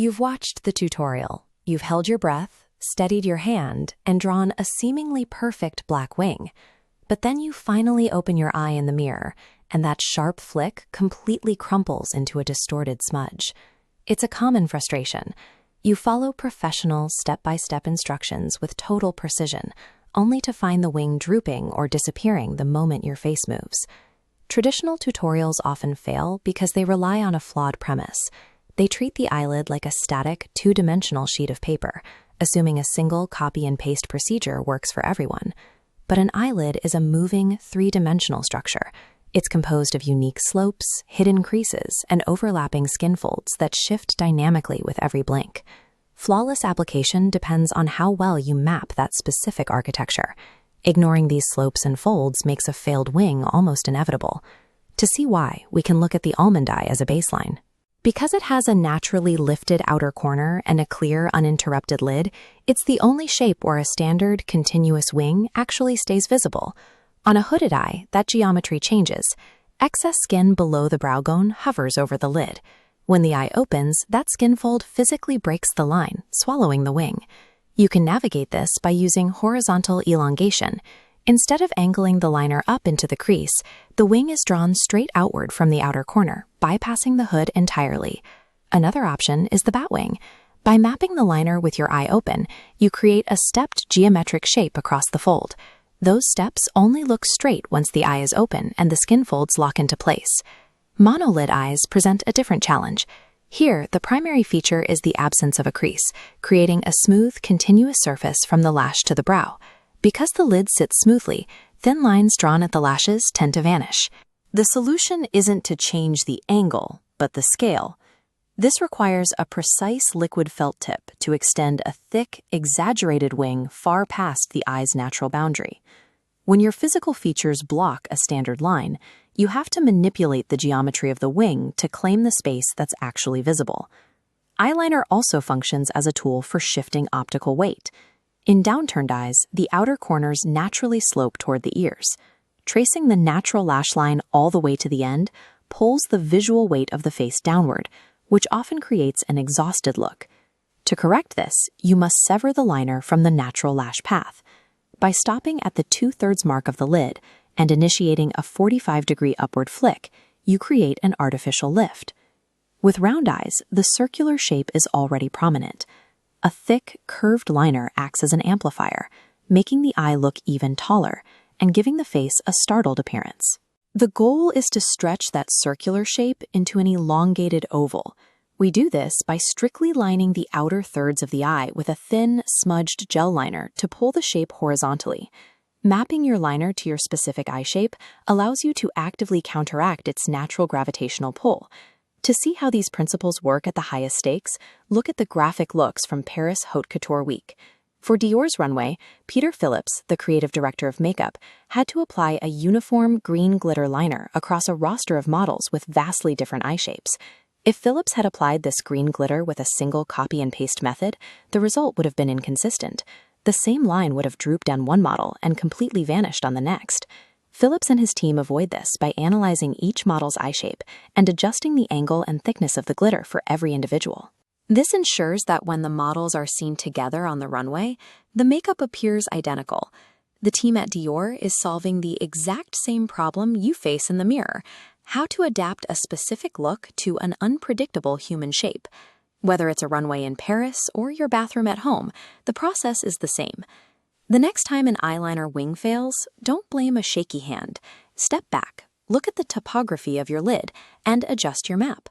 You've watched the tutorial. You've held your breath, steadied your hand, and drawn a seemingly perfect black wing. But then you finally open your eye in the mirror, and that sharp flick completely crumples into a distorted smudge. It's a common frustration. You follow professional step-by-step instructions with total precision, only to find the wing drooping or disappearing the moment your face moves. Traditional tutorials often fail because they rely on a flawed premise. They treat the eyelid like a static, two-dimensional sheet of paper, assuming a single copy-and-paste procedure works for everyone. But an eyelid is a moving, three-dimensional structure. It's composed of unique slopes, hidden creases, and overlapping skin folds that shift dynamically with every blink. Flawless application depends on how well you map that specific architecture. Ignoring these slopes and folds makes a failed wing almost inevitable. To see why, we can look at the almond eye as a baseline. Because it has a naturally lifted outer corner and a clear, uninterrupted lid, it's the only shape where a standard, continuous wing actually stays visible. On a hooded eye, that geometry changes. Excess skin below the brow bone hovers over the lid. When the eye opens, that skin fold physically breaks the line, swallowing the wing. You can navigate this by using horizontal elongation. Instead of angling the liner up into the crease, the wing is drawn straight outward from the outer corner, bypassing the hood entirely. Another option is the bat wing. By mapping the liner with your eye open, you create a stepped geometric shape across the fold. Those steps only look straight once the eye is open and the skin folds lock into place. Monolid eyes present a different challenge. Here, the primary feature is the absence of a crease, creating a smooth, continuous surface from the lash to the brow. Because the lid sits smoothly, thin lines drawn at the lashes tend to vanish. The solution isn't to change the angle, but the scale. This requires a precise liquid felt tip to extend a thick, exaggerated wing far past the eye's natural boundary. When your physical features block a standard line, you have to manipulate the geometry of the wing to claim the space that's actually visible. Eyeliner also functions as a tool for shifting optical weight. In downturned eyes, the outer corners naturally slope toward the ears. Tracing the natural lash line all the way to the end pulls the visual weight of the face downward, which often creates an exhausted look. To correct this, you must sever the liner from the natural lash path. By stopping at the 2/3 mark of the lid and initiating a 45-degree upward flick, you create an artificial lift. With round eyes, the circular shape is already prominent. A thick, curved liner acts as an amplifier, making the eye look even taller and giving the face a startled appearance. The goal is to stretch that circular shape into an elongated oval. We do this by strictly lining the outer thirds of the eye with a thin, smudged gel liner to pull the shape horizontally. Mapping your liner to your specific eye shape allows you to actively counteract its natural gravitational pull. To see how these principles work at the highest stakes, look at the graphic looks from Paris Haute Couture Week. For Dior's runway, Peter Phillips, the creative director of makeup, had to apply a uniform green glitter liner across a roster of models with vastly different eye shapes. If Phillips had applied this green glitter with a single copy-and-paste method, the result would have been inconsistent. The same line would have drooped on one model and completely vanished on the next. Phillips and his team avoid this by analyzing each model's eye shape and adjusting the angle and thickness of the glitter for every individual. This ensures that when the models are seen together on the runway, the makeup appears identical. The team at Dior is solving the exact same problem you face in the mirror: how to adapt a specific look to an unpredictable human shape. Whether it's a runway in Paris or your bathroom at home, the process is the same. The next time an eyeliner wing fails, don't blame a shaky hand. Step back, look at the topography of your lid, and adjust your map.